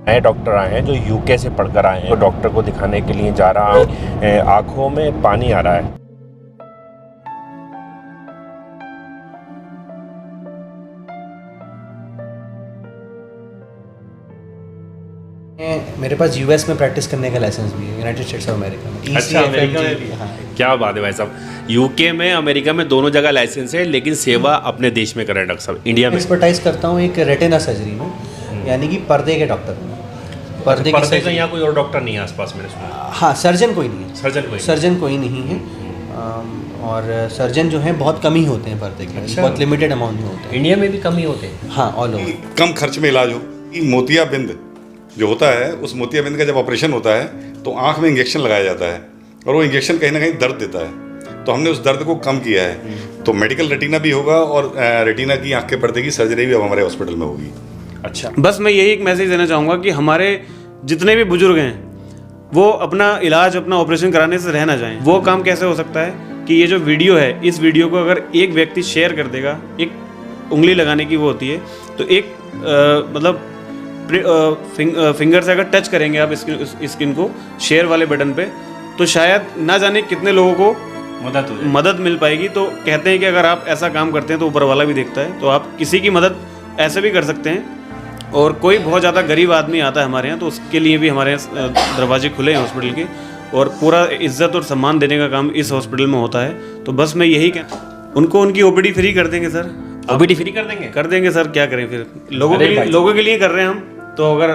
नए डॉक्टर आए हैं जो यूके से पढ़कर आए हैं, तो डॉक्टर को दिखाने के लिए जा रहा हूँ। आंखों में पानी आ रहा है। मेरे पास यूएस में प्रैक्टिस करने का लाइसेंस भी है, यूनाइटेड स्टेट्स ऑफ अमेरिका में। अच्छा, अमेरिका में भी? हाँ। क्या बात है भाई साहब, यूके में अमेरिका में दोनों जगह लाइसेंस है, लेकिन सेवा अपने देश में कर रहे हैं डॉक्टर साहब, इंडिया में। एक्सपर्टाइज करता हूँ एक रेटिना सर्जरी में, यानी कि पर्दे के डॉक्टर में। पर्दे की पर्दे का यहाँ कोई और डॉक्टर नहीं है आसपास, मैंने सुना। हाँ, सर्जन कोई नहीं है। सर्जन कोई नहीं है। और सर्जन जो हैं बहुत कम ही होते हैं पर्दे के। अच्छा। बहुत लिमिटेड अमाउंट में होते हैं। इंडिया में भी कम ही होते हैं। हाँ, ऑल ओवर। कम खर्च में इलाज हो। मोतियाबिंद जो होता है, उस मोतियाबिंद का जब ऑपरेशन होता है तो आंख में इंजेक्शन लगाया जाता है, और वो इंजेक्शन कहीं ना कहीं दर्द देता है। तो हमने उस दर्द को कम किया है। तो मेडिकल रेटिना भी होगा, और रेटिना की आंख के पर्दे की सर्जरी भी अब हमारे हॉस्पिटल में होगी। अच्छा, बस मैं यही एक मैसेज देना चाहूँगा कि हमारे जितने भी बुजुर्ग हैं वो अपना इलाज, अपना ऑपरेशन कराने से रह ना जाएं। वो काम कैसे हो सकता है कि ये जो वीडियो है, इस वीडियो को अगर एक व्यक्ति शेयर कर देगा, एक उंगली लगाने की वो होती है, तो एक मतलब फिंगर से अगर टच करेंगे आप स्क्रीन को शेयर वाले बटन पे, तो शायद ना जाने कितने लोगों को मदद मिल पाएगी। तो कहते हैं कि अगर आप ऐसा काम करते हैं तो ऊपर वाला भी देखता है, तो आप किसी की मदद ऐसे भी कर सकते हैं। और कोई बहुत ज़्यादा गरीब आदमी आता है हमारे यहाँ, तो उसके लिए भी हमारे यहाँ दरवाजे खुले हैं हॉस्पिटल के, और पूरा इज्जत और सम्मान देने का काम इस हॉस्पिटल में होता है। तो बस मैं यही उनको उनकी ओपीडी फ्री कर देंगे सर। ओपीडी फ्री कर देंगे सर, क्या करें फिर, लोगों के लिए कर रहे हैं हम, तो अगर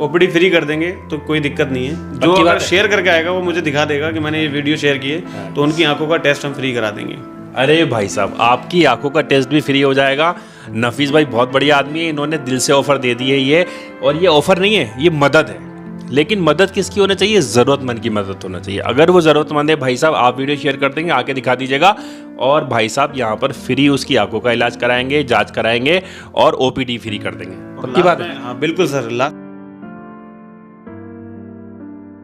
ओपीडी फ्री कर देंगे तो कोई दिक्कत नहीं है। जो अगर शेयर करके आएगा वो मुझे दिखा देगा कि मैंने ये वीडियो शेयर की है, तो उनकी आंखों का टेस्ट हम फ्री करा देंगे। अरे भाई साहब, आपकी आंखों का टेस्ट भी फ्री हो जाएगा। नफीस भाई बहुत बढ़िया आदमी है, इन्होंने दिल से ऑफर दे दी है ये। और ये ऑफर नहीं है, ये मदद है। लेकिन मदद किसकी होना चाहिए? ज़रूरतमंद की मदद होना चाहिए। अगर वो ज़रूरतमंद है भाई साहब, आप वीडियो शेयर कर देंगे, आके दिखा दीजिएगा, और भाई साहब यहाँ पर फ्री उसकी आंखों का इलाज कराएंगे, जांच कराएंगे, और ओपीडी फ्री कर देंगे। पक्की बात है? हाँ बिल्कुल सर।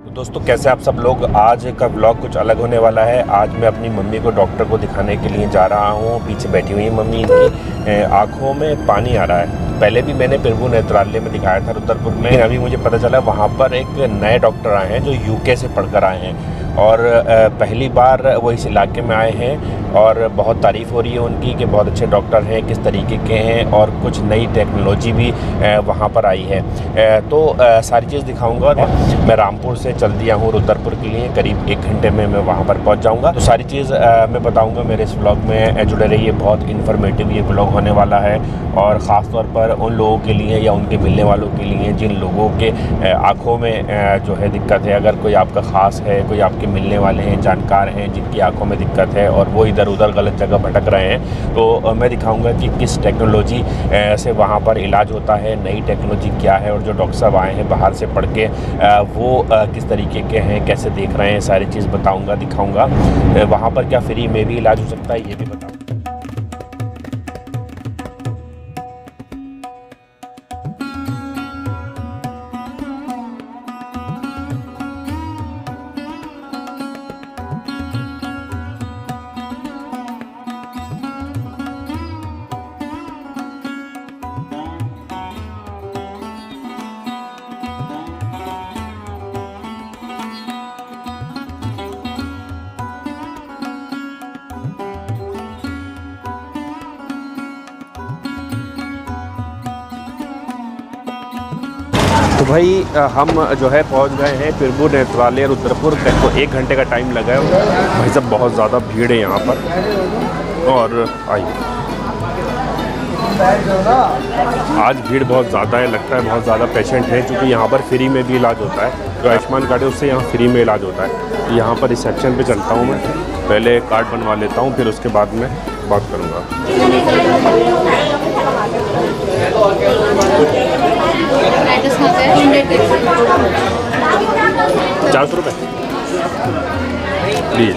तो दोस्तों, कैसे आप सब लोग? आज का व्लॉग कुछ अलग होने वाला है। आज मैं अपनी मम्मी को डॉक्टर को दिखाने के लिए जा रहा हूँ। पीछे बैठी हुई है मम्मी, इनकी आंखों में पानी आ रहा है। पहले भी मैंने प्रभु नेत्रालय में दिखाया था रुद्रपुर में। अभी मुझे पता चला वहाँ पर एक नए डॉक्टर आए हैं जो यूके से पढ़कर आए हैं, और पहली बार वो इस इलाके में आए हैं, और बहुत तारीफ़ हो रही है उनकी कि बहुत अच्छे डॉक्टर हैं, किस तरीके के हैं, और कुछ नई टेक्नोलॉजी भी वहाँ पर आई है। तो सारी चीज़ दिखाऊंगा। मैं रामपुर से चल दिया हूँ रुद्रपुर के लिए, करीब 1 घंटे में मैं वहाँ पर पहुँच जाऊँगा। तो सारी चीज़ मैं बताऊँगा। मेरे इस व्लॉग में जुड़े रहिए, बहुत इन्फॉर्मेटिव ये व्लॉग होने वाला है, और ख़ास तौर पर उन लोगों के लिए या उनके मिलने वालों के लिए जिन लोगों के आँखों में जो है दिक्कत है। अगर कोई आपका ख़ास है, कोई आपके मिलने वाले हैं, जानकार हैं जिनकी आंखों में दिक्कत है और वो इधर उधर गलत जगह भटक रहे हैं, तो मैं दिखाऊंगा कि किस टेक्नोलॉजी से वहाँ पर इलाज होता है, नई टेक्नोलॉजी क्या है, और जो डॉक्टर साहब आए हैं बाहर से पढ़ के वो किस तरीके के हैं, कैसे देख रहे हैं, सारी चीज़ बताऊँगा, दिखाऊँगा। वहाँ पर क्या फ्री में भी इलाज हो सकता है, ये भी बताऊँगा। तो भाई हम जो है पहुंच गए हैं प्रभु नेत्रालय रुद्रपुर। तो 1 घंटे का टाइम लगा है भाई साहब, बहुत ज़्यादा भीड़ है यहाँ पर। और आइए, आज भीड़ बहुत ज़्यादा है, लगता है बहुत ज़्यादा पेशेंट हैं, क्योंकि यहाँ पर फ्री में भी इलाज होता है। जो आयुष्मान कार्ड है उससे यहाँ फ्री में इलाज होता है। यहाँ पर रिसेप्शन पे चलता हूँ मैं, पहले कार्ड बनवा लेता हूँ, फिर उसके बाद में बात करूँगा। 400 रुपये प्लीज़।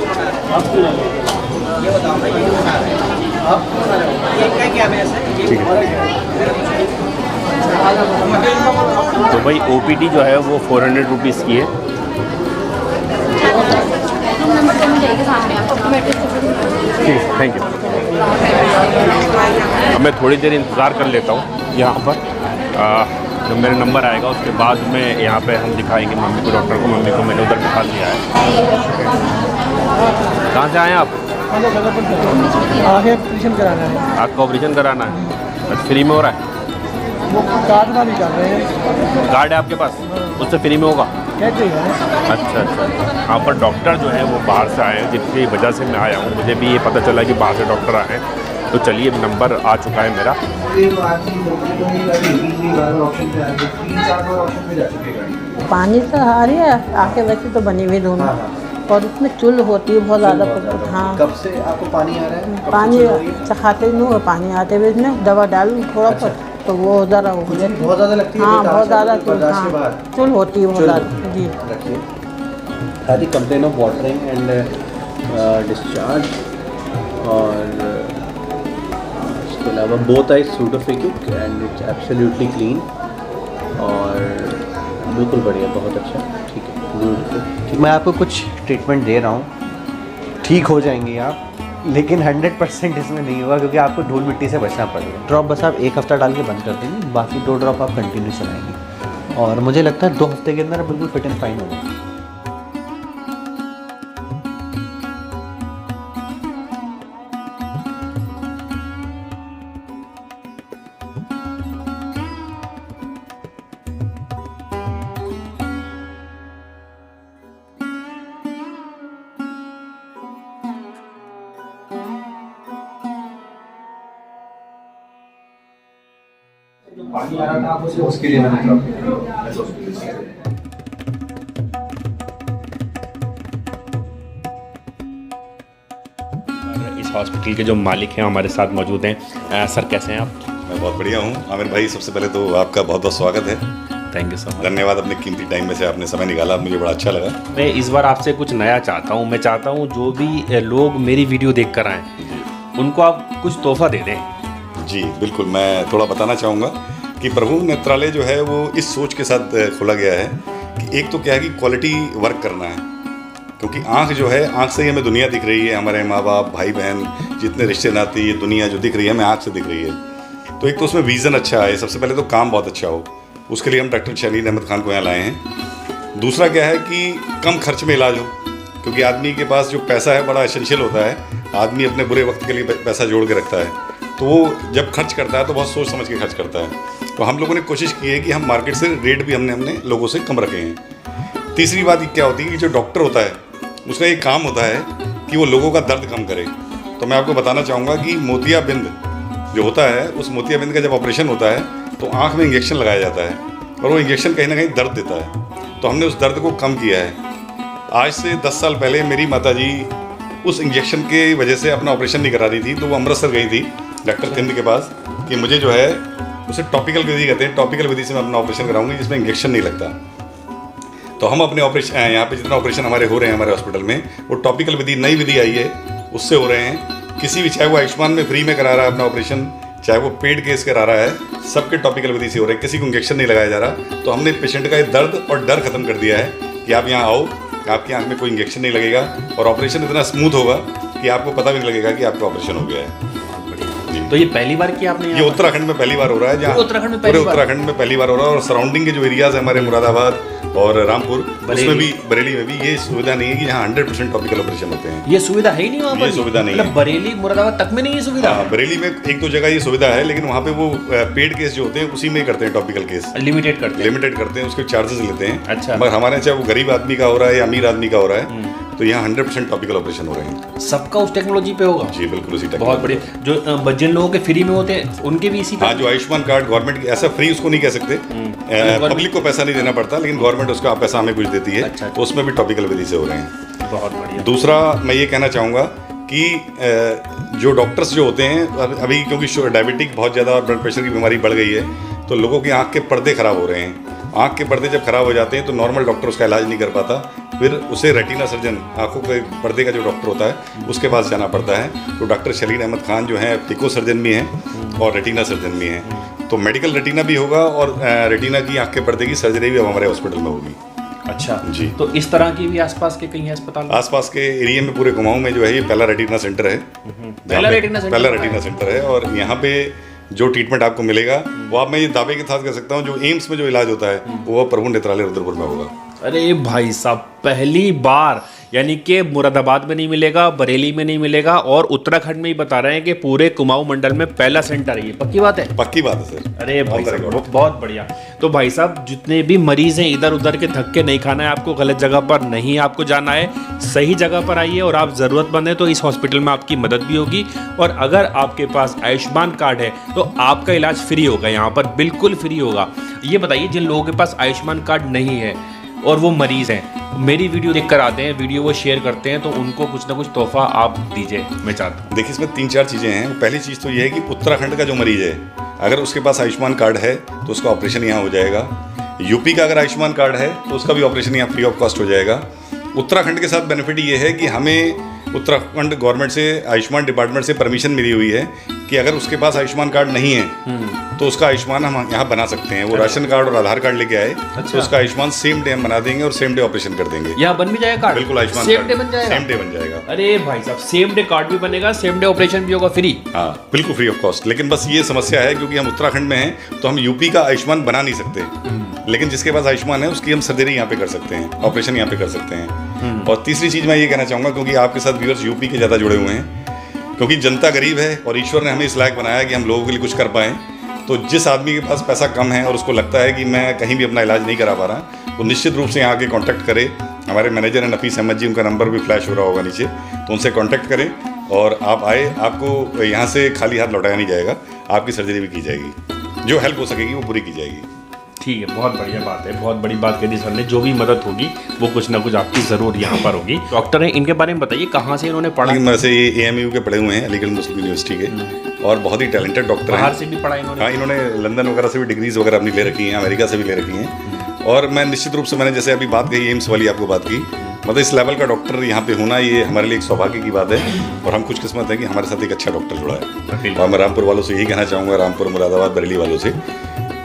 ठीक है। तो भाई ओपीडी जो है वो 400 रुपीज़ की है। ठीक, थैंक यू। अब मैं थोड़ी देर इंतज़ार कर लेता हूँ यहाँ पर। जब मेरा नंबर आएगा उसके बाद में यहाँ पे हम दिखाएंगे मम्मी को, डॉक्टर को। मम्मी को मैंने उधर दिखा दिया है। कहाँ से आए हैं आप? आगे ऑपरेशन कराना है। आपका ऑपरेशन कराना है? अच्छा, फ्री में हो रहा है? वो कार्ड ना भी कर रहे हैं। कार्ड है आपके पास? उससे फ्री में होगा? कहते हैं। अच्छा। यहाँ पर डॉक्टर जो है वो बाहर से आए हैं, जिसकी वजह से मैं आया हूँ। मुझे भी ये पता चला कि बाहर से डॉक्टर आए हैं। तो चलिए, नंबर आ चुका है मेरा। पानी तो आ रही है, आके वैसे तो बनी हुई दोनों। और उसमें चुल होती है बहुत ज़्यादा। हाँ, कब से आपको पानी आ रहा है? पानी चखाते नहीं हुआ, पानी आते हुए इसमें दवा डालूँ थोड़ा बहुत तो वो ज़रा हो गया। बहुत ज़्यादा लगती है? हाँ, बहुत ज़्यादा बर्दाश्त के बाद चुल होती है बहुत ज़्यादा। जी, रखिए। सारी complain of watering and discharge, और इसके अलावा बोथ आई सूडोफिकिक एंड इट्स एब्सोल्युटली क्लीन, और बिल्कुल बढ़िया, बहुत अच्छा। ठीक है, ब्यूटीफुल। मैं आपको कुछ ट्रीटमेंट दे रहा हूँ, ठीक हो जाएंगी आप, लेकिन 100% इसमें नहीं होगा, क्योंकि आपको धूल मिट्टी से बचना पड़ेगा। ड्रॉप बस आप 1 हफ्ता डाल के बंद कर देंगे, बाकी 2 ड्रॉप आप कंटिन्यू चलाएंगे, और मुझे लगता है 2 हफ्ते के अंदर बिल्कुल फिट एंड फाइन होगा। पानी आ रहा था आप उसके लिए मैंने इस हॉस्पिटल के जो मालिक हैं हमारे साथ मौजूद हैं। सर, कैसे हैं आप? मैं बहुत बढ़िया हूँ आमिर भाई। सबसे पहले तो आपका बहुत बहुत स्वागत है। Thank you so much. धन्यवाद, अपने कीमती टाइम में से आपने समय निकाला, मुझे बड़ा अच्छा लगा। मैं इस बार आपसे कुछ नया चाहता हूँ। मैं चाहता हूँ जो भी लोग मेरी वीडियो देख कर आएँ, उनको आप कुछ तोहफा दे दें। जी बिल्कुल, मैं थोड़ा बताना चाहूँगा कि प्रभु नेत्रालय जो है वो इस सोच के साथ खोला गया है कि एक तो क्या है कि क्वालिटी वर्क करना है, क्योंकि आँख जो है, आँख से ही हमें दुनिया दिख रही है। हमारे माँ बाप, भाई बहन, जितने रिश्ते नाते, ये दुनिया जो दिख रही है हमें आँख से दिख रही है। तो एक तो उसमें विज़न अच्छा है, सबसे पहले तो काम बहुत अच्छा हो, उसके लिए हम डॉक्टर शलील अहमद खान को यहाँ लाए हैं। दूसरा क्या है कि कम खर्च में इलाज हो, क्योंकि आदमी के पास जो पैसा है बड़ा एसेंशियल होता है। आदमी अपने बुरे वक्त के लिए पैसा जोड़ के रखता है, तो वो जब खर्च करता है तो बहुत सोच समझ के खर्च करता है। तो हम लोगों ने कोशिश की है कि हम मार्केट से रेट भी हमने लोगों से कम रखे हैं। तीसरी बात क्या होती है कि जो डॉक्टर होता है उसका एक काम होता है कि वो लोगों का दर्द कम करे। तो मैं आपको बताना चाहूँगा कि मोतियाबिंद जो होता है, उस मोतियाबिंद का जब ऑपरेशन होता है तो आँख में इंजेक्शन लगाया जाता है, और वो इंजेक्शन कहीं ना कहीं दर्द देता है। तो हमने उस दर्द को कम किया है। आज से 10 साल पहले मेरी माताजी उस इंजेक्शन के वजह से अपना ऑपरेशन नहीं करा रही थी, तो वो अमृतसर गई थी डॉक्टर तिंद के पास कि मुझे जो है, उसे टॉपिकल विधि कहते हैं, टॉपिकल विधि से मैं अपना ऑपरेशन कराऊंगी जिसमें इंजेक्शन नहीं लगता। तो हम अपने ऑपरेशन, यहाँ पे जितना ऑपरेशन हमारे हो रहे हैं हमारे हॉस्पिटल में, वो टॉपिकल विधि, नई विधि आई है, उससे हो रहे हैं। किसी भी, चाहे वो आयुष्मान में फ्री में करा रहा है अपना ऑपरेशन, चाहे वो पेड केस करा रहा है, सबके टॉपिकल विधि से हो रहे हैं, किसी को इंजेक्शन नहीं लगाया जा रहा। तो हमने पेशेंट का ये दर्द और डर खत्म कर दिया है कि आप यहाँ आओ, आपकी आँख में कोई इंजेक्शन नहीं लगेगा, और ऑपरेशन इतना स्मूथ होगा कि आपको पता भी नहीं लगेगा कि आपका ऑपरेशन हो गया है। तो ये पहली बार कि आपने ये उत्तराखंड में पहली बार हो रहा है, जहाँ उत्तराखंड में पूरे उत्तराखंड में पहली बार हो रहा है। और सराउंडिंग के जो एरियाज है हमारे मुरादाबाद और रामपुर, उसमें भी, बरेली में भी ये सुविधा नहीं है कि यहाँ 100% टॉपिकल ऑपरेशन होते हैं। ये सुविधा है ही नहीं वहाँ पर? ये सुविधा नहीं है। बरेली, मुरादाबाद तक में नहीं है सुविधा? हाँ, बरेली में 1-2 जगह ये सुविधा है, लेकिन वहाँ पे वो पेड केस जो होते हैं उसी में करते हैं, टॉपिकल केस लिमिटेड करते हैं, उसके चार्जेस लेते हैं। अच्छा। मगर हमारे यहाँ चाहे वो गरीब आदमी का हो रहा है या अमीर आदमी का हो रहा है, तो यहाँ 100% टॉपिकल ऑपरेशन हो रहे हैं। सबका उस टेक्नोलॉजी पे होगा? जी बिल्कुल, उसी बहुत बढ़िया। जो जिन लोगों के फ्री में होते हैं उनके भी इसी? हाँ, जो आयुष्मान कार्ड गवर्नमेंट, ऐसा फ्री उसको नहीं कह सकते, पब्लिक को पैसा नहीं देना पड़ता, लेकिन गवर्नमेंट उसका पैसा हमें कुछ देती है। अच्छा। तो उसमें भी टॉपिकल विधि से हो रहे हैं। बहुत बढ़िया। दूसरा मैं ये कहना चाहूँगा कि जो डॉक्टर्स जो होते हैं अभी, क्योंकि डायबिटिक बहुत ज़्यादा और ब्लड प्रेशर की बीमारी बढ़ गई है, तो लोगों की आँख के पर्दे खराब हो रहे हैं। आँख के पर्दे जब खराब हो जाते हैं तो नॉर्मल डॉक्टर उसका इलाज नहीं कर पाता, फिर उसे रेटिना सर्जन, आँखों के पर्दे का जो डॉक्टर होता है उसके पास जाना पड़ता है। तो डॉक्टर शलील अहमद खान जो हैं पिको सर्जन भी हैं और रेटिना सर्जन भी हैं। तो मेडिकल रेटिना भी होगा, और रेटिना की आँख के पर्दे की सर्जरी भी अब हमारे हॉस्पिटल में होगी। अच्छा जी। तो इस तरह की भी आसपास के कहीं अस्पताल? आसपास के एरिया में पूरे कुमाऊं में जो है ये पहला रेटिना सेंटर है। पहला रेटिना सेंटर पहला रेटिना सेंटर है, और यहाँ पे जो ट्रीटमेंट आपको मिलेगा वो आप मैं ये दावे के साथ कह सकता हूँ जो एम्स में जो इलाज होता है वो प्रभु नेत्रालय रुद्रपुर में होगा। अरे भाई साहब, पहली बार यानी कि मुरादाबाद में नहीं मिलेगा, बरेली में नहीं मिलेगा, और उत्तराखंड में ही बता रहे हैं कि पूरे कुमाऊं मंडल में पहला सेंटर है। ये पक्की बात है? पक्की बात है सर। अरे भाई साहब, बहुत बढ़िया। तो भाई साहब, जितने भी मरीज हैं, इधर उधर के धक्के नहीं खाना है आपको, गलत जगह पर नहीं आपको जाना है, सही जगह पर आइए। और आप ज़रूरतमंद हैं तो इस हॉस्पिटल में आपकी मदद भी होगी। और अगर आपके पास आयुष्मान कार्ड है तो आपका इलाज फ्री होगा, यहाँ पर बिल्कुल फ्री होगा। ये बताइए, जिन लोगों के पास आयुष्मान कार्ड नहीं है और वो मरीज हैं, मेरी वीडियो देख कर आते हैं, वीडियो वो शेयर करते हैं, तो उनको कुछ ना कुछ तोहफा आप दीजिए, मैं चाहता हूँ। देखिए, इसमें 3-4 चीज़ें हैं। पहली चीज़ तो ये है कि उत्तराखंड का जो मरीज है, अगर उसके पास आयुष्मान कार्ड है तो उसका ऑपरेशन यहाँ हो जाएगा। यूपी का अगर आयुष्मान कार्ड है तो उसका भी ऑपरेशन यहाँ फ्री ऑफ कॉस्ट हो जाएगा। उत्तराखंड के साथ बेनिफिट ये है कि हमें उत्तराखंड गवर्नमेंट से, आयुष्मान डिपार्टमेंट से परमिशन मिली हुई है कि अगर उसके पास आयुष्मान कार्ड नहीं है तो उसका आयुष्मान हम यहाँ बना सकते हैं। वो राशन कार्ड और आधार कार्ड लेके आए तो उसका आयुष्मान सेम डे हम बना देंगे और सेम डे ऑपरेशन कर देंगे। यहाँ बन भी जाएगा कार्ड? बिल्कुल, आयुष्मान सेम डे बन जाएगा? सेम डे बन जाएगा। अरे भाई साहब, सेम डे कार्ड भी बनेगा, सेम डे ऑपरेशन भी होगा फ्री? हाँ, बिल्कुल फ्री ऑफ कॉस्ट। लेकिन बस ये समस्या है क्योंकि हम उत्तराखंड में हैं तो हम यूपी का आयुष्मान बना नहीं सकते, लेकिन जिसके पास आयुष्मान है उसकी हम सर्जरी यहाँ पे कर सकते हैं, ऑपरेशन यहाँ पे कर सकते हैं। और तीसरी चीज़ मैं ये कहना चाहूँगा, क्योंकि आपके साथ व्यूअर्स यूपी के ज़्यादा जुड़े हुए हैं, क्योंकि जनता गरीब है और ईश्वर ने हमें इस लायक बनाया कि हम लोगों के लिए कुछ कर पाएँ। तो जिस आदमी के पास पैसा कम है और उसको लगता है कि मैं कहीं भी अपना इलाज नहीं करा पा रहा, तो निश्चित रूप से यहाँ आके कांटेक्ट करें। हमारे मैनेजर हैं नफीस अहमद जी, उनका नंबर भी फ्लैश हो रहा होगा नीचे, तो उनसे कांटेक्ट करें और आप आए। आपको यहाँ से खाली हाथ लौटाया नहीं जाएगा, आपकी सर्जरी भी की जाएगी, जो हेल्प हो सकेगी वो पूरी की जाएगी। ठीक है, बहुत बढ़िया बात है, बहुत बड़ी बात कह दी सर ने। जो भी मदद होगी वो कुछ ना कुछ आपकी ज़रूर यहाँ पर होगी। डॉक्टर हैं, इनके बारे में बताइए, कहाँ से इन्होंने पढ़ा? वैसे ये AMU के पढ़े हुए हैं, अलीगढ़ मुस्लिम यूनिवर्सिटी के, और बहुत ही टैलेंटेड डॉक्टर हैं। बाहर से भी पढ़ा इन्होंने? हाँ, इन्होंने लंदन वगैरह से भी डिग्रीज वगैरह अपनी ले रखी हैं, अमेरिका से भी ले रखी हैं। और मैं निश्चित रूप से, मैंने जैसे अभी बात कही एम्स वाली आपको बात की, मतलब इस लेवल का डॉक्टर यहाँ पे होना ये हमारे लिए एक सौभाग्य की बात है। और हम खुशकिस्मत है कि हमारे साथ एक अच्छा डॉक्टर जुड़ा है। और मैं रामपुर वालों से यही कहना चाहूँगा, रामपुर, मुरादाबाद, बरेली वालों से,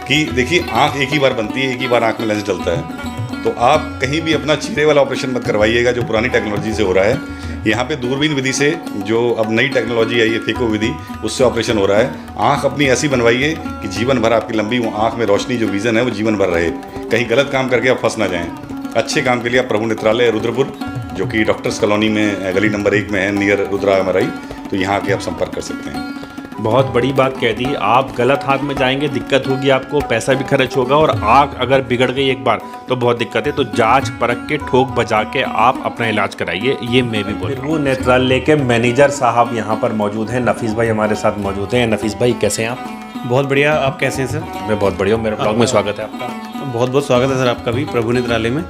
कि देखिए, आँख एक ही बार बनती है, एक ही बार आँख में लेंस डलता है। तो आप कहीं भी अपना चीरे वाला ऑपरेशन मत करवाइएगा जो पुरानी टेक्नोलॉजी से हो रहा है। यहाँ पे दूरबीन विधि से, जो अब नई टेक्नोलॉजी है, ये फेको विधि, उससे ऑपरेशन हो रहा है। आँख अपनी ऐसी बनवाइए कि जीवन भर आपकी लंबी वो आँख में रोशनी, जो विज़न है, वो जीवन भर रहे। कहीं गलत काम करके आप फंस ना जाएँ। अच्छे काम के लिए आप प्रभु नेत्रालय रुद्रपुर, जो कि डॉक्टर्स कॉलोनी में गली नंबर 1 में है, नियर रुद्रा MRI, तो यहाँ आके आप संपर्क कर सकते हैं। बहुत बड़ी बात कह दी। आप गलत हाथ में जाएंगे, दिक्कत होगी आपको, पैसा भी खर्च होगा, और आँख अगर बिगड़ गई एक बार तो बहुत दिक्कत है। तो जांच परख के, ठोक बजा के आप अपना इलाज कराइए, ये मैं भी बोल रहा हूँ। नेत्रालय के मैनेजर साहब यहाँ पर मौजूद हैं, नफीस भाई हमारे साथ मौजूद हैं। नफीस भाई, कैसे हैं आप? बहुत बढ़िया, आप कैसे हैं सर? मैं बहुत बढ़िया हूँ, मेरे ब्लॉग में स्वागत है आपका। बहुत बहुत स्वागत है सर आपका भी प्रभु नेत्रालय में।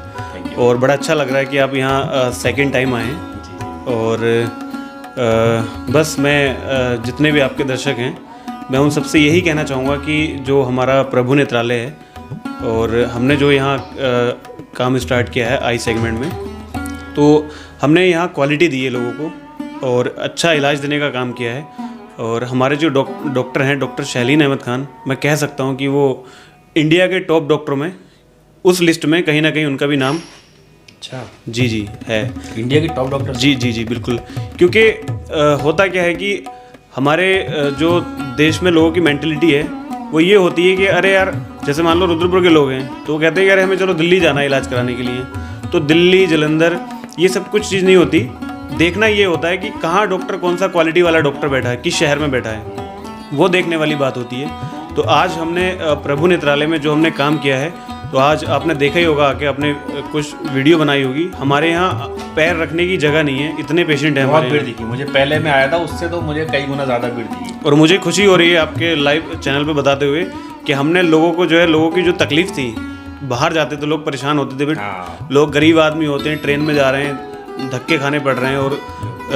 और बड़ा अच्छा लग रहा है कि आप यहाँ सेकंड टाइम आए हैं। और बस मैं जितने भी आपके दर्शक हैं, मैं उन सबसे यही कहना चाहूँगा कि जो हमारा प्रभु नेत्रालय है और हमने जो यहाँ काम स्टार्ट किया है आई सेगमेंट में, तो हमने यहाँ क्वालिटी दी है लोगों को और अच्छा इलाज देने का काम किया है। और हमारे जो डॉक्टर हैं, डॉक्टर शैलीन अहमद खान, मैं कह सकता हूँ कि वो इंडिया के टॉप डॉक्टरों में, उस लिस्ट में कहीं ना कहीं उनका भी नाम। अच्छा, जी जी है, इंडिया के टॉप डॉक्टर? जी जी जी बिल्कुल। क्योंकि होता क्या है कि हमारे जो देश में लोगों की मेंटलिटी है वो ये होती है कि अरे यार, जैसे मान लो रुद्रपुर के लोग हैं तो वो कहते हैं कि अरे हमें चलो दिल्ली जाना है इलाज कराने के लिए। तो दिल्ली, जलंधर, ये सब कुछ चीज़ नहीं होती। देखना ये होता है कि कहाँ डॉक्टर, कौन सा क्वालिटी वाला डॉक्टर बैठा है, किस शहर में बैठा है, वो देखने वाली बात होती है। तो आज हमने प्रभु नेत्रालय में जो हमने काम किया है, तो आज आपने देखा ही होगा कि आपने कुछ वीडियो बनाई होगी। हमारे यहाँ पैर रखने की जगह नहीं है, इतने पेशेंट हैं। बहुत भीड़ दिखी मुझे, पहले मैं आया था उससे तो मुझे कई गुना ज़्यादा भीड़ दिखी। और मुझे खुशी हो रही है आपके लाइव चैनल पे बताते हुए कि हमने लोगों को जो है, लोगों की जो तकलीफ थी, बाहर जाते तो लोग परेशान होते थे, बट लोग गरीब आदमी होते हैं, ट्रेन में जा रहे हैं, धक्के खाने पड़ रहे हैं और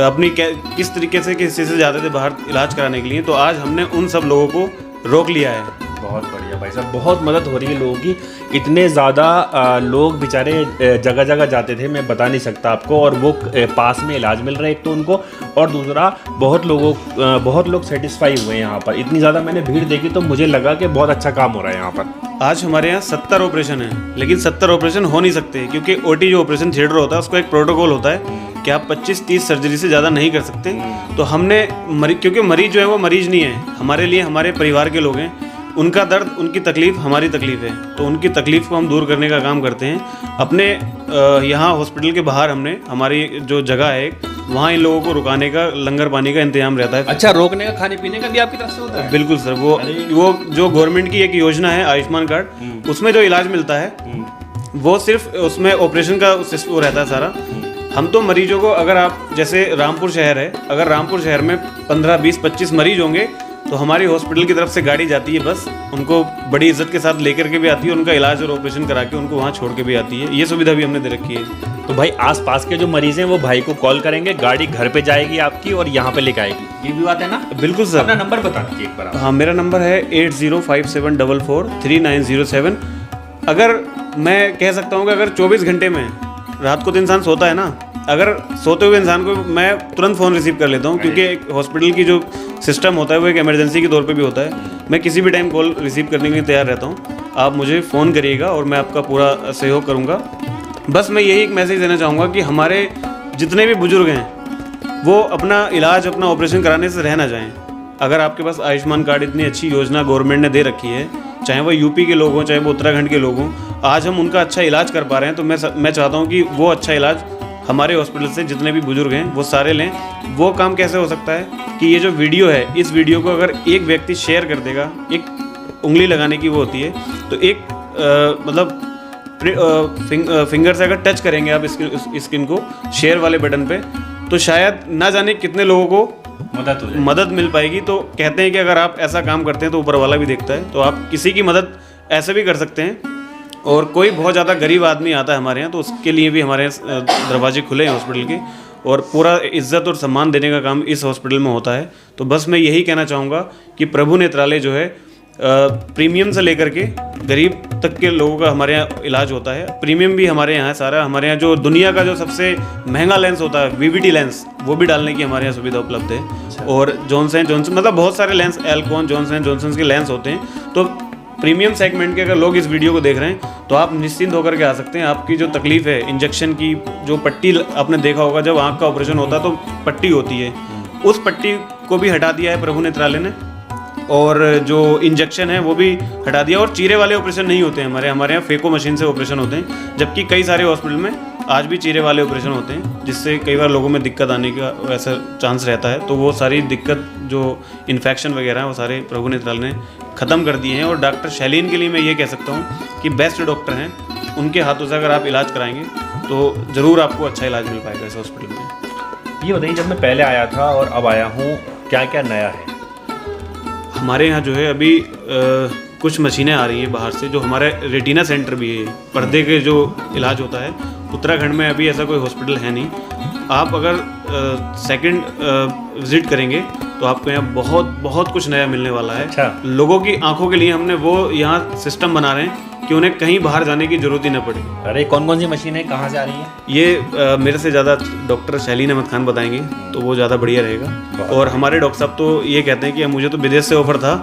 अपनी किस तरीके से, किस चीज़ से जाते थे बाहर इलाज कराने के लिए। तो आज हमने उन सब लोगों को रोक लिया है। बहुत बढ़िया भाई साहब, बहुत मदद हो रही है लोगों की। इतने ज़्यादा लोग बेचारे जगह जगह जाते थे, मैं बता नहीं सकता आपको, और वो पास में इलाज मिल रहा है एक तो उनको, और दूसरा बहुत लोग सेटिस्फाई हुए हैं यहाँ पर। इतनी ज़्यादा मैंने भीड़ देखी तो मुझे लगा कि बहुत अच्छा काम हो रहा है यहाँ पर। आज हमारे यहाँ 70 ऑपरेशन है, लेकिन 70 ऑपरेशन हो नहीं सकते क्योंकि OT जो ऑपरेशन थिएटर होता है उसका एक प्रोटोकॉल होता है कि आप 25-30 सर्जरी से ज़्यादा नहीं कर सकते। तो हमने क्योंकि मरीज जो है वो मरीज नहीं है, हमारे लिए हमारे परिवार के लोग हैं, उनका दर्द, उनकी तकलीफ़ हमारी तकलीफ़ है, तो उनकी तकलीफ़ को हम दूर करने का काम करते हैं। अपने यहाँ हॉस्पिटल के बाहर हमने हमारी जो जगह है वहाँ इन लोगों को रुकाने का, लंगर पानी का इंतजाम रहता है। अच्छा, रोकने का, खाने पीने का भी आपकी तरफ से होता है? बिल्कुल सर, वो जो गवर्नमेंट की एक योजना है आयुष्मान कार्ड, उसमें जो इलाज मिलता है वो सिर्फ उसमें ऑपरेशन का वो रहता है सारा। हम तो मरीजों को, अगर आप जैसे रामपुर शहर है, अगर रामपुर शहर में 15, 20, 25 मरीज होंगे तो हमारी हॉस्पिटल की तरफ से गाड़ी जाती है, बस उनको बड़ी इज्जत के साथ लेकर के भी आती है, उनका इलाज और ऑपरेशन करा के उनको वहाँ छोड़ के भी आती है। ये सुविधा भी हमने दे रखी है। तो भाई आसपास के जो मरीज हैं वो भाई को कॉल करेंगे, गाड़ी घर पे जाएगी आपकी और यहाँ पे लेके आएगी, ये भी बात है ना? बिल्कुल सर। अपना नंबर बता दीजिए एक बार आप। हाँ, मेरा नंबर है 8057443907। अगर मैं कह सकता हूँ कि अगर 24 घंटे में, रात को तो इंसान सोता है ना, अगर सोते हुए इंसान को मैं तुरंत फ़ोन रिसीव कर लेता हूँ, क्योंकि एक हॉस्पिटल की जो सिस्टम होता है वो एक इमरजेंसी के तौर पे भी होता है। मैं किसी भी टाइम कॉल रिसीव करने के लिए तैयार रहता हूँ। आप मुझे फ़ोन करिएगा और मैं आपका पूरा सहयोग करूँगा। बस मैं यही एक मैसेज देना चाहूँगा कि हमारे जितने भी बुजुर्ग हैं वो अपना इलाज, अपना ऑपरेशन कराने से रह ना जाएँ। अगर आपके पास आयुष्मान कार्ड, इतनी अच्छी योजना गवर्नमेंट ने दे रखी है, चाहे वो यूपी के लोग हों, चाहे वो उत्तराखंड के लोग हों, आज हम उनका अच्छा इलाज कर पा रहे हैं, तो मैं चाहता हूँ कि वो अच्छा इलाज हमारे हॉस्पिटल से जितने भी बुजुर्ग हैं वो सारे लें। वो काम कैसे हो सकता है कि ये जो वीडियो है, इस वीडियो को अगर एक व्यक्ति शेयर कर देगा, एक उंगली लगाने की वो होती है, तो एक मतलब फिंगर से अगर टच करेंगे आप स्क्रीन को शेयर वाले बटन पे, तो शायद ना जाने कितने लोगों को मदद मिल पाएगी। तो कहते हैं कि अगर आप ऐसा काम करते हैं तो ऊपर वाला भी देखता है, तो आप किसी की मदद ऐसे भी कर सकते हैं। और कोई बहुत ज़्यादा गरीब आदमी आता है हमारे यहाँ, तो उसके लिए भी हमारे दरवाजे खुले हैं हॉस्पिटल के, और पूरा इज्जत और सम्मान देने का काम इस हॉस्पिटल में होता है। तो बस मैं यही कहना चाहूँगा कि प्रभु नेत्रालय जो है प्रीमियम से लेकर के गरीब तक के लोगों का हमारे यहाँ इलाज होता है। प्रीमियम भी हमारे यहाँ है सारा। हमारे यहाँ जो दुनिया का जो सबसे महंगा लेंस होता है VVT लेंस, वो भी डालने की हमारे यहाँ सुविधा उपलब्ध है। और जॉनसन मतलब बहुत सारे लेंस, एल्कॉन, जॉनसन के लेंस होते हैं। तो प्रीमियम सेगमेंट के अगर लोग इस वीडियो को देख रहे हैं तो आप निश्चिंत होकर के आ सकते हैं। आपकी जो तकलीफ़ है, इंजेक्शन की जो पट्टी आपने देखा होगा, जब आँख का ऑपरेशन होता है तो पट्टी होती है, उस पट्टी को भी हटा दिया है प्रभु नेत्रालय ने, और जो इंजेक्शन है वो भी हटा दिया। और चीरे वाले ऑपरेशन नहीं होते हैं हमारे यहाँ फेको मशीन से ऑपरेशन होते हैं, जबकि कई सारे हॉस्पिटल में आज भी चीरे वाले ऑपरेशन होते हैं, जिससे कई बार लोगों में दिक्कत आने का ऐसा चांस रहता है। तो वो सारी दिक्कत, जो इन्फेक्शन वगैरह है, वो सारे प्रभु नेत्रालय ने ख़त्म कर दिए हैं। और डॉक्टर शैलीन के लिए मैं ये कह सकता हूँ कि बेस्ट डॉक्टर हैं, उनके हाथों से अगर आप इलाज कराएंगे तो ज़रूर आपको अच्छा इलाज मिल पाएगा इस हॉस्पिटल में। ये बताइए, जब मैं पहले आया था और अब आया हूँ, क्या क्या नया है? हमारे यहाँ जो है अभी कुछ मशीनें आ रही हैं बाहर से, जो हमारा रेटिना सेंटर भी है, पर्दे के जो इलाज होता है। उत्तराखंड में अभी ऐसा कोई हॉस्पिटल है नहीं। आप अगर सेकंड विजिट करेंगे तो आपको यहाँ बहुत कुछ नया मिलने वाला है। अच्छा। लोगों की आंखों के लिए हमने वो यहाँ सिस्टम बना रहे हैं कि उन्हें कहीं बाहर जाने की जरूरत ही न पड़े। अरे कौन कौन सी मशीन है, कहाँ से आ रही है? ये मेरे से ज़्यादा डॉक्टर शैलीन अहमद खान बताएंगे, तो वो ज़्यादा बढ़िया रहेगा। और हमारे डॉक्टर साहब तो ये कहते हैं कि मुझे तो विदेश से ऑफर था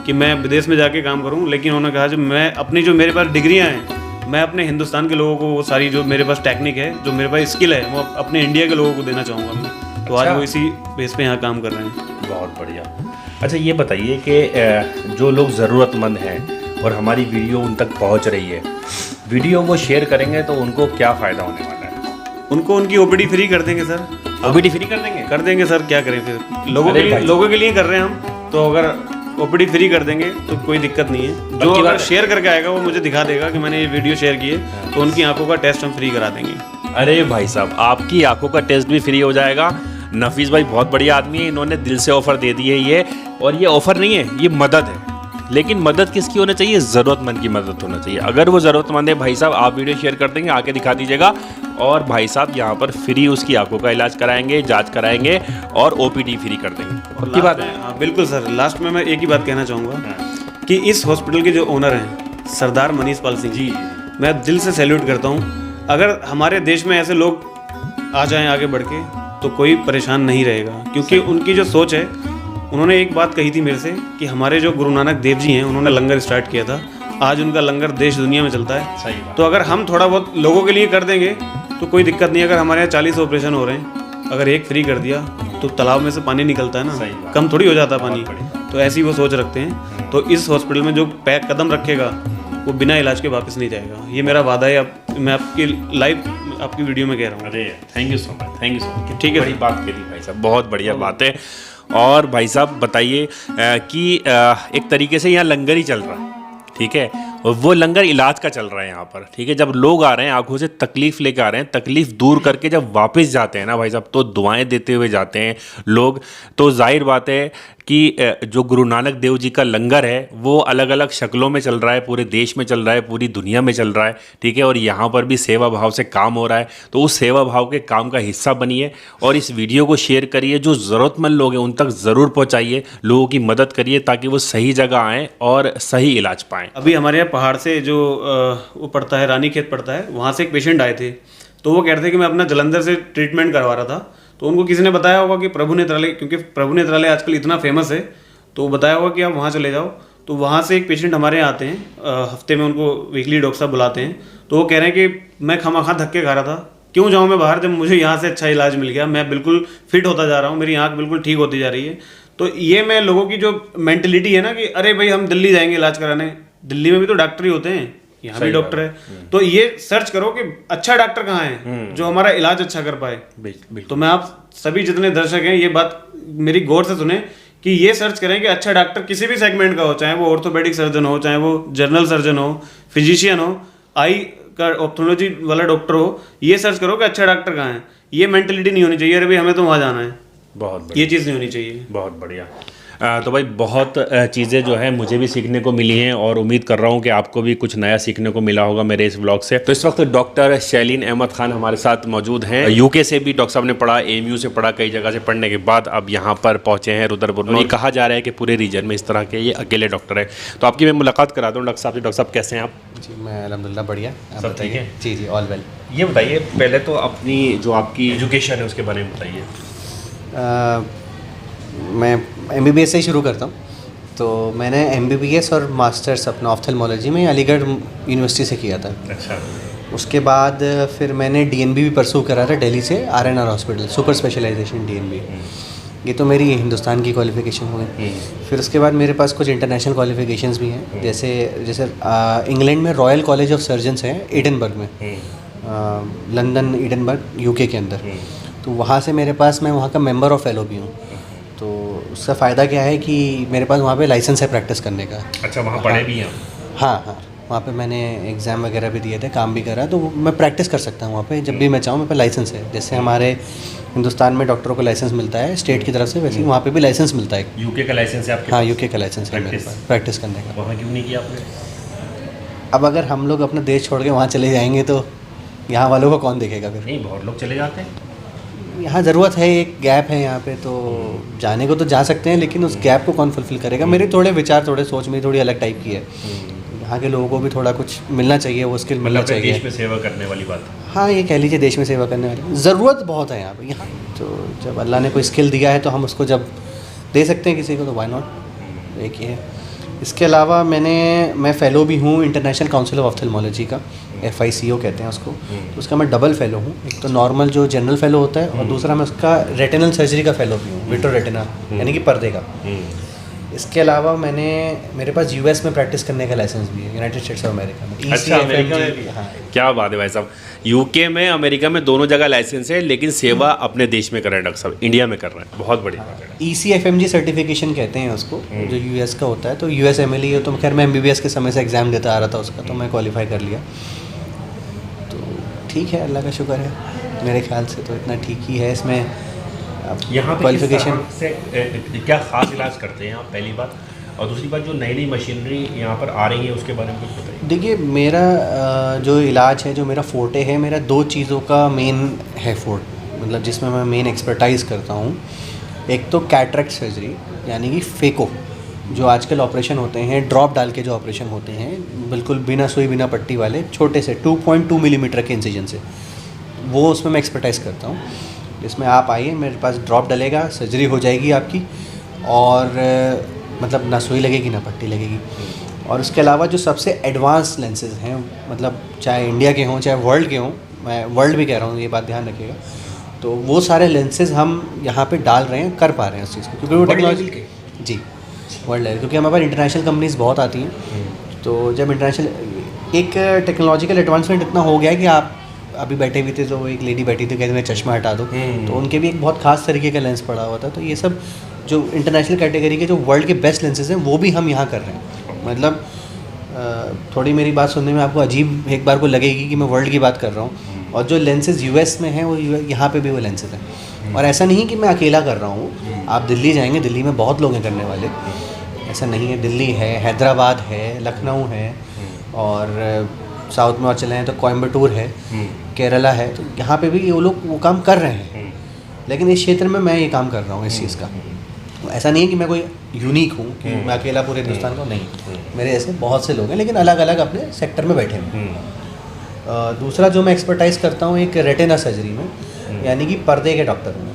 कि मैं विदेश में जाके काम करूं, लेकिन उन्होंने कहा जब मैं अपनी, जो मेरे पास डिग्रियां हैं, मैं अपने हिंदुस्तान के लोगों को वो सारी जो मेरे पास टेक्निक है, जो मेरे पास स्किल है, वो अपने इंडिया के लोगों को देना चाहूँगा मैं। तो आज वो इसी बेस पे यहाँ काम कर रहे हैं। बहुत बढ़िया। अच्छा, ये बताइए कि जो लोग ज़रूरतमंद हैं और हमारी वीडियो उन तक पहुंच रही है, वीडियो वो शेयर करेंगे तो उनको क्या फ़ायदा होने वाला है? उनको उनकी OPD फ्री कर देंगे सर। OPD फ्री कर देंगे? कर देंगे सर, क्या करें फिर, लोगों के लिए कर रहे हैं हम। तो अगर OPD फ्री कर देंगे तो कोई दिक्कत नहीं है। जो अगर शेयर करके आएगा वो मुझे दिखा देगा कि मैंने ये वीडियो शेयर की है, तो उनकी आंखों का टेस्ट हम फ्री करा देंगे। अरे भाई साहब, आपकी आंखों का टेस्ट भी फ्री हो जाएगा। नफीस भाई बहुत बढ़िया आदमी है, इन्होंने दिल से ऑफ़र दे दी है ये। और ये ऑफ़र नहीं है, ये मदद है। लेकिन मदद किसकी होनी चाहिए? ज़रूरतमंद की मदद होना चाहिए। अगर वो ज़रूरतमंद है भाई साहब, आप वीडियो शेयर कर देंगे, आके दिखा दीजिएगा, और भाई साहब यहाँ पर फ्री उसकी आंखों का इलाज कराएंगे, जांच कराएंगे और OPD फ्री कर देंगे। पक्की बात है। हाँ बिल्कुल सर। लास्ट में मैं एक ही बात कहना चाहूँगा कि इस हॉस्पिटल के जो ओनर हैं सरदार मनीष पाल सिंह जी, मैं दिल से सैल्यूट करता हूँ। अगर हमारे देश में ऐसे लोग आ जाएँ आगे बढ़ के, तो कोई परेशान नहीं रहेगा, क्योंकि उनकी जो सोच है, उन्होंने एक बात कही थी मेरे से कि हमारे जो गुरु नानक देव जी हैं, उन्होंने लंगर स्टार्ट किया था, आज उनका लंगर देश दुनिया में चलता है। सही बात। तो अगर हम थोड़ा बहुत लोगों के लिए कर देंगे तो कोई दिक्कत नहीं। अगर हमारे यहाँ 40 ऑपरेशन हो रहे हैं, अगर एक फ्री कर दिया तो तालाब में से पानी निकलता है सही ना, बात। कम थोड़ी हो जाता है पानी। बढ़िया। तो ऐसी वो सोच रखते हैं। तो इस हॉस्पिटल में जो पैर कदम रखेगा वो बिना इलाज के वापस नहीं जाएगा, ये मेरा वादा है। अब मैं आपकी लाइव आपकी वीडियो में कह रहा हूँ। अरे thank you so much, thank you so much. ठीक है। बड़ी बात करी भाई साहब, बहुत बढ़िया बात है। और भाई साहब बताइए कि एक तरीके से यहाँ लंगर ही चल रहा है, ठीक है, और वो लंगर इलाज का चल रहा है यहाँ पर, ठीक है। जब लोग आ रहे हैं आंखों से तकलीफ लेकर आ रहे हैं, तकलीफ दूर करके जब वापस जाते हैं ना भाई साहब, तो दुआएं देते हुए जाते हैं लोग। तो जाहिर बात है कि जो गुरु नानक देव जी का लंगर है वो अलग अलग शक्लों में चल रहा है, पूरे देश में चल रहा है, पूरी दुनिया में चल रहा है, ठीक है। और यहाँ पर भी सेवा भाव से काम हो रहा है, तो उस सेवा भाव के काम का हिस्सा बनिए और इस वीडियो को शेयर करिए। जो ज़रूरतमंद लोग हैं उन तक ज़रूर पहुँचाइए, लोगों की मदद करिए ताकि वो सही जगह आएँ और सही इलाज पाएँ। अभी हमारे यहाँ पहाड़ से जो वो पड़ता है, रानीखेत पड़ता है, वहाँ से एक पेशेंट आए थे। तो वो कह रहे थे कि मैं अपना जलंधर से ट्रीटमेंट करवा रहा था। तो उनको किसी ने बताया होगा कि प्रभु नेत्रालय, क्योंकि प्रभु नेत्रालय आजकल इतना फेमस है, तो बताया होगा कि आप वहाँ चले जाओ। तो वहाँ से एक पेशेंट हमारे यहाँ आते हैं, हफ्ते में उनको वीकली डॉक्टर साहब बुलाते हैं। तो वो कह रहे हैं कि मैं खामखा धक्के खा रहा था, क्यों जाऊँ मैं बाहर, जब मुझे यहाँ से अच्छा इलाज मिल गया, मैं बिल्कुल फिट होता जा रहा हूँ, मेरी आँख बिल्कुल ठीक होती जा रही है। तो ये मैं लोगों की जो मेंटलिटी है ना कि अरे भाई हम दिल्ली जाएंगे इलाज कराने, दिल्ली में भी तो डॉक्टर ही होते हैं, यहाँ भी डॉक्टर है। तो ये सर्च करो कि अच्छा डॉक्टर कहाँ है जो हमारा इलाज अच्छा कर पाए। तो मैं आप सभी जितने दर्शक हैं ये बात मेरी गौर से सुने कि ये सर्च करें कि अच्छा डॉक्टर किसी भी सेगमेंट का हो, चाहे वो ऑर्थोपेडिक सर्जन हो, चाहे वो जनरल सर्जन हो, फिजिशियन हो, आई का ऑप्थोलॉजी वाला डॉक्टर हो, ये सर्च करो कि अच्छा डॉक्टर कहाँ है। ये मेंटलिटी नहीं होनी चाहिए अरे भाई हमें तो वहाँ जाना है, बहुत ये चीज़ नहीं होनी चाहिए। बहुत बढ़िया। तो भाई बहुत चीज़ें जो है मुझे भी सीखने को मिली हैं और उम्मीद कर रहा हूँ कि आपको भी कुछ नया सीखने को मिला होगा मेरे इस व्लॉग से। तो इस वक्त डॉक्टर शैलीन अहमद खान हमारे साथ मौजूद हैं। यूके से भी डॉक्टर साहब ने पढ़ा, AMU से पढ़ा, कई जगह से पढ़ने के बाद अब यहाँ पर पहुँचे हैं रुद्रपुर में। ये कहा जा रहा है कि पूरे रीजन में इस तरह के ये अकेले डॉक्टर हैं। तो आपकी मैं मुलाकात करा दूँ डॉक्टर साहब से। डॉक्टर साहब कैसे हैं आप? जी मैं अल्हम्दुलिल्लाह बढ़िया। आप सब ठीक है? जी जी ऑल वेल। ये बताइए पहले तो अपनी जो आपकी एजुकेशन है उसके बारे में बताइए। मैं MBBS से ही शुरू करता हूँ। तो मैंने MBBS और मास्टर्स अपना ऑफ्थेल्मोलॉजी में अलीगढ़ यूनिवर्सिटी से किया था। अच्छा। उसके बाद फिर मैंने DNB भी परसू करा था दिल्ली से, RNR hospital, super specialization DNB। ये तो मेरी हिंदुस्तान की क्वालिफ़िकेशन हो गई। फिर उसके बाद मेरे पास कुछ इंटरनेशनल क्वालिफ़िकेशंस भी हैं, जैसे इंग्लैंड में रॉयल कॉलेज ऑफ सर्जन्स है एडिनबर्ग में, लंदन एडिनबर्ग UK के अंदर। तो वहाँ से मेरे पास, मैं वहाँ का मेंबर ऑफ फेलो भी हूँ। तो उसका फ़ायदा क्या है कि मेरे पास वहाँ पे लाइसेंस है प्रैक्टिस करने का। अच्छा, वहाँ पढ़े भी हैं? हाँ, वहाँ पे मैंने एग्ज़ाम वगैरह भी दिए थे, काम भी करा, तो मैं प्रैक्टिस कर सकता हूँ वहाँ पे जब भी मैं चाहूँ। मेरे पास लाइसेंस है, जैसे हमारे हिंदुस्तान में डॉक्टरों को लाइसेंस मिलता है स्टेट की तरफ से, वैसे ही वहाँ पे भी लाइसेंस मिलता है। UK का लाइसेंस है आपके? हाँ, UK का लाइसेंस है मेरे पास प्रैक्टिस करने का। वहाँ क्यों नहीं किया आपने? अब अगर हम लोग अपना देश छोड़ के वहाँ चले जाएंगे तो यहाँ वालों को कौन देखेगा फिर? नहीं, बहुत लोग चले जाते हैं। यहाँ ज़रूरत है, एक गैप है यहाँ पे, तो जाने को तो जा सकते हैं लेकिन उस गैप को कौन फुलफ़िल करेगा? मेरे थोड़े विचार, थोड़े सोच मेरी थोड़ी अलग टाइप की है। यहाँ के लोगों को भी थोड़ा कुछ मिलना चाहिए, वो स्किल मिलना चाहिए। देश में सेवा करने वाली बात। हाँ, ये कह लीजिए देश में सेवा करने वाली ज़रूरत बहुत है यहाँ पे। यहाँ तो जब अल्लाह ने कोई स्किल दिया है तो हम उसको जब दे सकते हैं किसी को, तो व्हाई नॉट। एक ये है। इसके अलावा मैं फ़ेलो भी हूँ इंटरनेशनल काउंसिल ऑफ ऑफ्थेल्मोलॉजी का, FICO कहते हैं उसको। तो उसका मैं डबल फ़ेलो हूँ, एक तो नॉर्मल जो जनरल फ़ेलो होता है और दूसरा मैं उसका रेटिनल सर्जरी का फ़ेलो भी हूँ, विट्रो रेटिना यानी कि पर्दे का। इसके अलावा मेरे पास US में प्रैक्टिस करने का लाइसेंस भी है, यूनाइटेड स्टेट्स ऑफ अमेरिका में। अच्छा, अमेरिका में भी? हाँ। क्या बात है भाई साहब, UK में, अमेरिका में, दोनों जगह लाइसेंस है, लेकिन सेवा अपने देश में कर रहे हैं डॉक्टर साहब, इंडिया में कर रहे हैं। बहुत बढ़िया बात है। ECFMG सर्टिफिकेशन कहते हैं उसको, जो US का होता है। तो USMLE है, तो खैर मैं MBBS के समय से एग्ज़ाम देता आ रहा था उसका, तो मैं क्वालिफाई कर लिया। तो ठीक है, अल्लाह का शुक्र है, मेरे ख्याल से तो इतना ठीक ही है। इसमें यहाँ पे क्वालिफिकेशन से क्या खास इलाज करते हैं आप, पहली बात, और दूसरी बात जो नई नई मशीनरी यहाँ पर आ रही है उसके बारे में कुछ बताइए। देखिए, मेरा जो इलाज है, जो मेरा फोर्टे है, मेरा 2 चीज़ों का मेन है मतलब जिसमें मैं मेन एक्सपर्टाइज करता हूँ। एक तो कैटरेक्ट सर्जरी यानी कि फेको, जो आजकल ऑपरेशन होते हैं, ड्रॉप डाल के जो ऑपरेशन होते हैं, बिल्कुल बिना सुई बिना पट्टी वाले, छोटे से 2.2 मिलीमीटर के इंसिजन से, वो उसमें मैं एक्सपर्टाइज करता हूँ। इसमें आप आइए, मेरे पास ड्रॉप डलेगा, सर्जरी हो जाएगी आपकी, और मतलब ना सुई लगेगी ना पट्टी लगेगी। और उसके अलावा जो सबसे एडवांस लेंसेज हैं, मतलब चाहे इंडिया के हों चाहे वर्ल्ड के हों, मैं वर्ल्ड भी कह रहा हूँ, ये बात ध्यान रखिएगा। तो वो सारे लेंसेज हम यहाँ पे डाल रहे हैं, कर पा रहे हैं उस चीज़ को, क्योंकि वो टेक्नोलॉजी जी वर्ल्ड लेवल, क्योंकि हमारे पास इंटरनेशनल कंपनीज बहुत आती हैं। तो जब इंटरनेशनल एक टेक्नोलॉजिकल एडवांसमेंट इतना हो गया है कि आप अभी बैठे हुए थे तो एक लेडी बैठी थी, कहते मैं चश्मा हटा दो, तो उनके भी एक बहुत खास तरीके का लेंस पड़ा हुआ था। तो ये सब जो इंटरनेशनल कैटेगरी के जो वर्ल्ड के बेस्ट लेंसेज हैं वो भी हम यहाँ कर रहे हैं। मतलब थोड़ी मेरी बात सुनने में आपको अजीब एक बार को लगेगी कि मैं वर्ल्ड की बात कर रहा हूँ, और जो लेंसेज यूएस में हैं वो यहाँ पे भी वो लेंसेज हैं। और ऐसा नहीं कि मैं अकेला कर रहा हूँ, आप दिल्ली जाएंगे, दिल्ली में बहुत लोग हैं करने वाले, ऐसा नहीं है। दिल्ली है, हैदराबाद है, लखनऊ है, और साउथ में और चले हैं तो कोयम्बटूर है, केरला है। तो यहाँ पे भी वो लोग वो काम कर रहे हैं, लेकिन इस क्षेत्र में मैं ये काम कर रहा हूँ इस चीज़ का। ऐसा नहीं है कि मैं कोई यूनिक हूँ कि मैं अकेला पूरे हिंदुस्तान को, नहीं, मेरे ऐसे बहुत से लोग हैं, लेकिन अलग अलग अपने सेक्टर में बैठे हैं। दूसरा जो मैं एक्सपर्टाइज करता हूँ एक रेटिना सर्जरी में, यानी कि पर्दे के डॉक्टर में।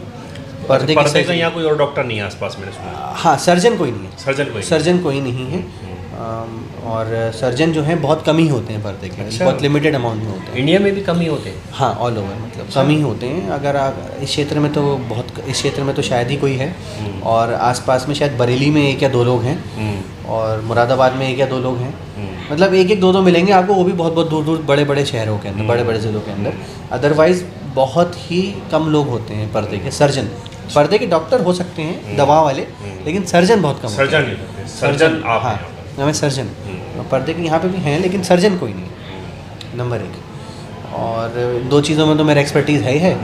पर्दे का यहाँ कोई और डॉक्टर नहीं है आसपास, मैंने सुना। हाँ, सर्जन कोई नहीं है, सर्जन कोई नहीं है। और सर्जन जो हैं बहुत कम ही होते हैं पर्दे के, बहुत लिमिटेड अमाउंट में होते हैं। इंडिया में भी कम ही होते हैं? हाँ, ऑल ओवर मतलब कम ही होते हैं। अगर आप इस क्षेत्र में तो बहुत, इस क्षेत्र में तो शायद ही कोई है, और आसपास में शायद बरेली में 1 या 2 लोग हैं, और मुरादाबाद में 1 या 2 लोग हैं। मतलब 1-1, 2-2 मिलेंगे आपको, वो भी बहुत बहुत दूर दूर बड़े बड़े शहरों के अंदर, बड़े बड़े ज़िलों के अंदर। अदरवाइज़ बहुत ही कम लोग होते हैं पर्दे के सर्जन। पर्दे के डॉक्टर हो सकते हैं दवा वाले, लेकिन सर्जन बहुत कम। सर्जन आप? हाँ, मैं सर्जन, पर्दे के यहाँ पे भी हैं, लेकिन सर्जन कोई नहीं, नंबर 1। और 2 चीज़ों में तो मेरा एक्सपर्टीज़ है ही है।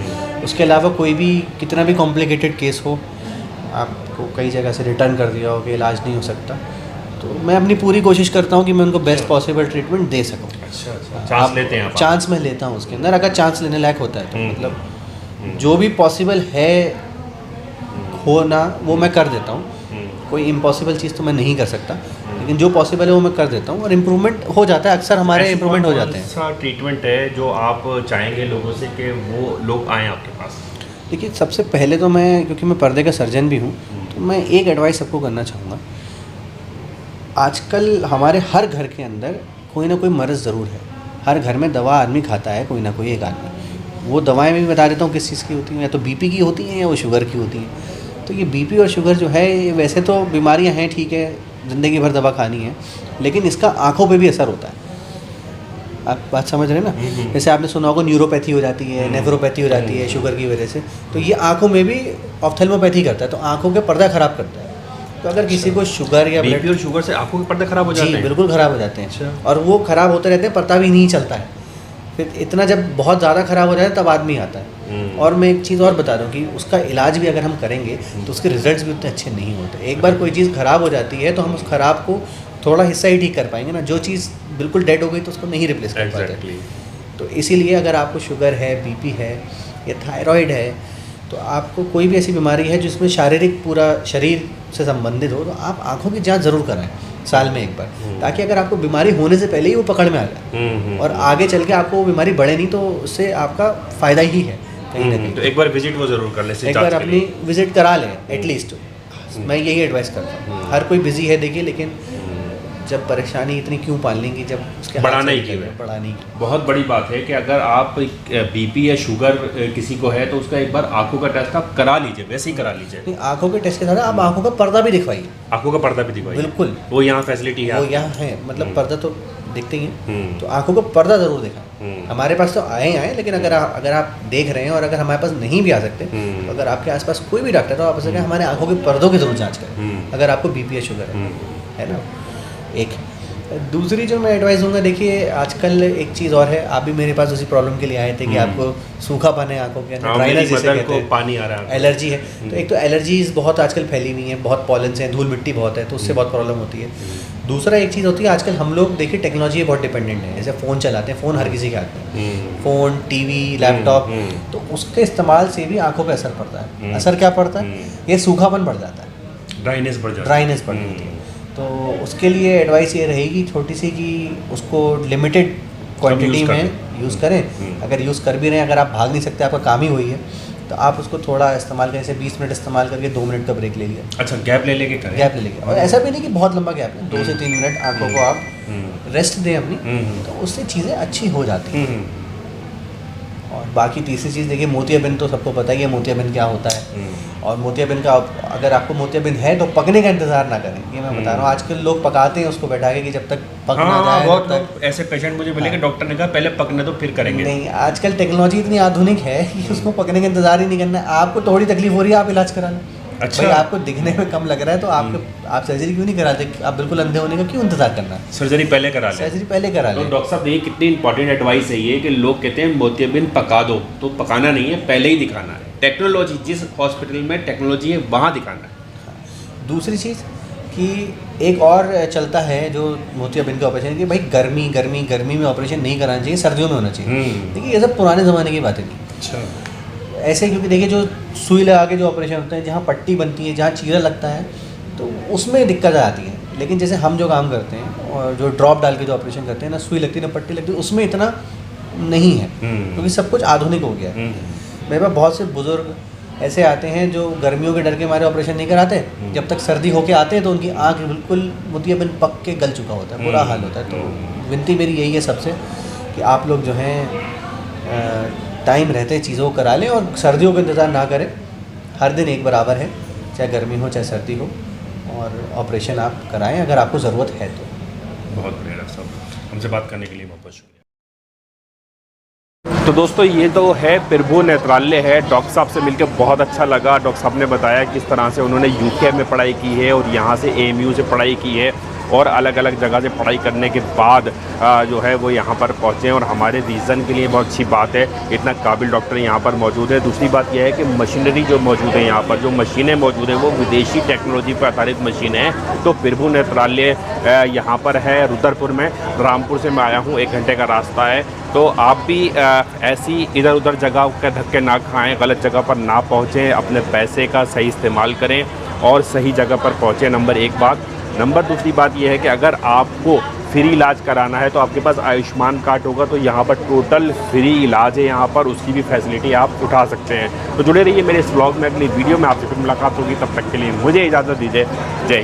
उसके अलावा कोई भी कितना भी कॉम्प्लिकेटेड केस हो, आपको कई जगह से रिटर्न कर दिया हो कि इलाज नहीं हो सकता, तो मैं अपनी पूरी कोशिश करता हूँ कि मैं उनको बेस्ट पॉसिबल ट्रीटमेंट दे सकूँ। अच्छा, चांस लेते हैं आप? चांस मैं लेता हूँ उसके अंदर, अगर चांस लेने लायक होता है तो। मतलब जो भी पॉसिबल है होना वो मैं कर देता हूँ। कोई इम्पॉसिबल चीज़ तो मैं नहीं कर सकता, लेकिन जो पॉसिबल है वो मैं कर देता हूँ, और इम्प्रूवमेंट हो जाता है। अक्सर हमारे इम्प्रूवमेंट हो जाते हैं। ऐसा ट्रीटमेंट है जो आप चाहेंगे लोगों से कि वो लोग आएँ आपके पास? देखिए, सबसे पहले तो मैं, क्योंकि मैं पर्दे का सर्जन भी हूँ, तो मैं एक एडवाइस सबको करना चाहूँगा। आजकल हमारे हर घर के अंदर कोई ना कोई मर्ज़ ज़रूर है। हर घर में दवा आदमी खाता है, कोई ना कोई एक आदमी। वो दवाएं भी बता देता हूँ किस चीज़ की होती हैं, या तो बीपी की होती हैं या वो शुगर की होती हैं। तो ये बीपी और शुगर जो है, ये वैसे तो बीमारियाँ हैं, ठीक है, ज़िंदगी भर दवा खानी है, लेकिन इसका आँखों पे भी असर होता है। आप बात समझ रहे हैं ना? जैसे आपने सुना होगा न्यूरोपैथी हो जाती है, नेफ्रोपैथी हो जाती है शुगर की वजह से, तो ये आँखों में भी ऑप्थेल्मोपैथी करता है, तो आँखों के पर्दा ख़राब करता है। तो अगर किसी को शुगर या बीपी और शुगर से आँखों के पर्दे खराब हो जाते हैं? बिल्कुल ख़राब हो जाते हैं, और वो ख़राब होते रहते हैं, पता भी नहीं चलता है। फिर इतना जब बहुत ज़्यादा ख़राब हो जाए तब आदमी आता है। और मैं एक चीज़ और बता दूं कि उसका इलाज भी अगर हम करेंगे तो उसके रिजल्ट्स भी उतने अच्छे नहीं होते। एक बार कोई चीज़ ख़राब हो जाती है तो हम उस ख़राब को थोड़ा हिस्सा ही ठीक कर पाएंगे ना। जो चीज़ बिल्कुल डेड हो गई तो उसको नहीं रिप्लेस कर पाते। तो इसीलिए अगर आपको शुगर है, बीपी है या थायराइड है, तो आपको कोई भी ऐसी बीमारी है जिसमें शारीरिक पूरा शरीर से संबंधित हो, तो आप आँखों की जाँच ज़रूर कराएं साल में एक बार, ताकि अगर आपको बीमारी होने से पहले ही वो पकड़ में आ जाए और आगे चल के आपको वो बीमारी बढ़े नहीं, तो उससे आपका फ़ायदा ही है कहीं ना कहीं। तो एक बार विजिट वो ज़रूर कर लें, एक बार अपनी विजिट करा लें एटलीस्ट। मैं यही एडवाइस करता हूँ। हर कोई बिजी है देखिए, लेकिन जब परेशानी इतनी क्यों पालने की, जब उसके बढ़ाने की बहुत बड़ी बात है कि अगर आप बीपी या शुगर किसी को है तो उसका एक बार आंखों का टेस्ट आप करा लीजिए, वैसे ही करा लीजिए। आंखों के टेस्ट के साथ आप आंखों का पर्दा भी दिखवाइए। आंखों का पर्दा भी दिखवाइए, बिल्कुल, वो यहाँ फैसिलिटी है, वो यहाँ है। मतलब पर्दा तो देखते ही हैं, तो आंखों का पर्दा ज़रूर दिखाएं। हमारे पास तो आए, लेकिन अगर आप देख रहे हैं और अगर हमारे पास नहीं भी आ सकते, तो अगर आपके आसपास कोई भी डॉक्टर हो, आप उससे हमारे आंखों के पर्दों की जरूर जाँच करें अगर आपको बीपी या शुगर है ना। एक दूसरी जो मैं एडवाइस दूंगा, देखिए आजकल एक चीज़ और है, आप भी मेरे पास उसी प्रॉब्लम के लिए आए थे कि आपको सूखापन है आंखों के अंदर, ड्राइनेस जिसे कहते हैं, पानी आ रहा है, एलर्जी है। तो एक तो एलर्जीज बहुत आजकल फैली हुई है, बहुत पॉलन से, धूल मिट्टी बहुत है, तो उससे बहुत प्रॉब्लम होती है। दूसरा एक चीज़ होती है, आजकल हम लोग देखिए टेक्नोलॉजी बहुत डिपेंडेंट है। जैसे फ़ोन चलाते हैं, फ़ोन हर किसी के हाथ में, फ़ोन, टीवी, लैपटॉप, तो उसके इस्तेमाल से भी आंखों पर असर पड़ता है। असर क्या पड़ता है? ये सूखापन बढ़ जाता है, ड्राइनेस बढ़ जाती है। तो उसके लिए एडवाइस ये रहेगी छोटी सी कि उसको लिमिटेड क्वांटिटी में यूज़ करें। अगर यूज़ कर भी रहे हैं, अगर आप भाग नहीं सकते, आपका काम ही वही है, तो आप उसको थोड़ा इस्तेमाल करें। जैसे 20 मिनट इस्तेमाल करके 2 मिनट का ब्रेक ले लिया। अच्छा, गैप ले लेके करें, गैप ले लेके, और ऐसा भी नहीं कि बहुत लंबा गैप है, 2 से 3 मिनट आंखों को आप रेस्ट दें अपनी, तो उससे चीज़ें अच्छी हो जाती हैं। और बाकी तीसरी चीज़ देखिए, मोतियाबिंद तो सबको पता ही है मोतियाबिंद क्या होता है। और मोतियाबिंद का अगर आपको मोतियाबिंद है तो पकने का इंतज़ार ना करें, ये मैं बता रहा हूँ। आजकल लोग पकाते हैं उसको बैठा के कि जब तक पक ना जाए बहुत तब तक। ऐसे पेशेंट मुझे मिले कि डॉक्टर ने कहा पहले पकने तो फिर करेंगे। नहीं, आजकल टेक्नोलॉजी इतनी आधुनिक है कि उसको पकने का इंतज़ार ही नहीं करना है। आपको थोड़ी तकलीफ हो रही है, आप इलाज करा लें। अच्छा। भाई आपको दिखने में कम लग रहा है तो आप सर्जरी क्यों नहीं कराते? आप बिल्कुल अंधे होने का क्यों इंतजार करना है? सर्जरी पहले करा लें। सर्जरी पहले करा तो लें। डॉक्टर साहब, ये कितनी इंपॉर्टेंट एडवाइस है ये कि लोग कहते हैं मोतियाबिंद पका दो, तो पकाना नहीं है, पहले ही दिखाना है। टेक्नोलॉजी जिस हॉस्पिटल में टेक्नोलॉजी है वहाँ दिखाना है। दूसरी चीज़ कि एक और चलता है जो मोतियाबिंद का ऑपरेशन कि भाई गर्मी में ऑपरेशन नहीं कराना चाहिए, सर्दियों में होना चाहिए। देखिए ये सब पुराने ज़माने की बातें थी। अच्छा। ऐसे क्योंकि देखिए जो सुई लगा के जो ऑपरेशन होते हैं, जहाँ पट्टी बनती है, जहाँ चीरा लगता है, तो उसमें दिक्कत आती है। लेकिन जैसे हम जो काम करते हैं और जो ड्रॉप डाल के जो ऑपरेशन करते हैं, ना सुई लगती है ना पट्टी लगती है, उसमें इतना नहीं है क्योंकि सब कुछ आधुनिक हो गया है। मेरे पास बहुत से बुज़ुर्ग ऐसे आते हैं जो गर्मियों के डर के मारे ऑपरेशन नहीं कराते, जब तक सर्दी होके आते हैं तो उनकी आँख बिल्कुल मोतियाबिंद पक के गल चुका होता है, बुरा हाल होता है। तो विनती मेरी यही है सबसे कि आप लोग जो हैं टाइम रहते चीज़ों को करा लें और सर्दियों का इंतज़ार ना करें। हर दिन एक बराबर है, चाहे गर्मी हो चाहे सर्दी हो, और ऑपरेशन आप कराएं अगर आपको ज़रूरत है तो। बहुत बढ़िया डॉक्टर साहब, हमसे बात करने के लिए बहुत बहुत शुक्रिया। तो दोस्तों, ये तो है प्रभु नेत्रालय है। डॉक्टर साहब से मिलकर बहुत अच्छा लगा। डॉक्टर साहब ने बताया किस तरह से उन्होंने यूके में पढ़ाई की है और यहाँ से AMU से पढ़ाई की है और अलग अलग जगह से पढ़ाई करने के बाद जो है वो यहाँ पर पहुँचे हैं और हमारे रीज़न के लिए बहुत अच्छी बात है, इतना काबिल डॉक्टर यहाँ पर मौजूद है। दूसरी बात यह है कि मशीनरी जो मौजूद है यहाँ पर, जो मशीनें मौजूद हैं वो विदेशी टेक्नोलॉजी पर आधारित मशीनें हैं। तो प्रभु नेत्रालय यहाँ पर है रुद्रपुर में। रामपुर से मैं आया हूँ, 1 घंटे का रास्ता है। तो आप भी ऐसी इधर उधर जगह के धक्के ना खाएं, गलत जगह पर ना पहुँचें, अपने पैसे का सही इस्तेमाल करें और सही जगह पर पहुँचें। नंबर 1 बात। नंबर दूसरी बात यह है कि अगर आपको फ्री इलाज कराना है तो आपके पास आयुष्मान कार्ड होगा तो यहाँ पर टोटल फ्री इलाज है यहाँ पर, उसकी भी फैसिलिटी आप उठा सकते हैं। तो जुड़े रहिए मेरे इस व्लॉग में। अगली वीडियो में आपसे फिर मुलाकात होगी, तब तक के लिए मुझे इजाज़त दीजिए। जय हिंद।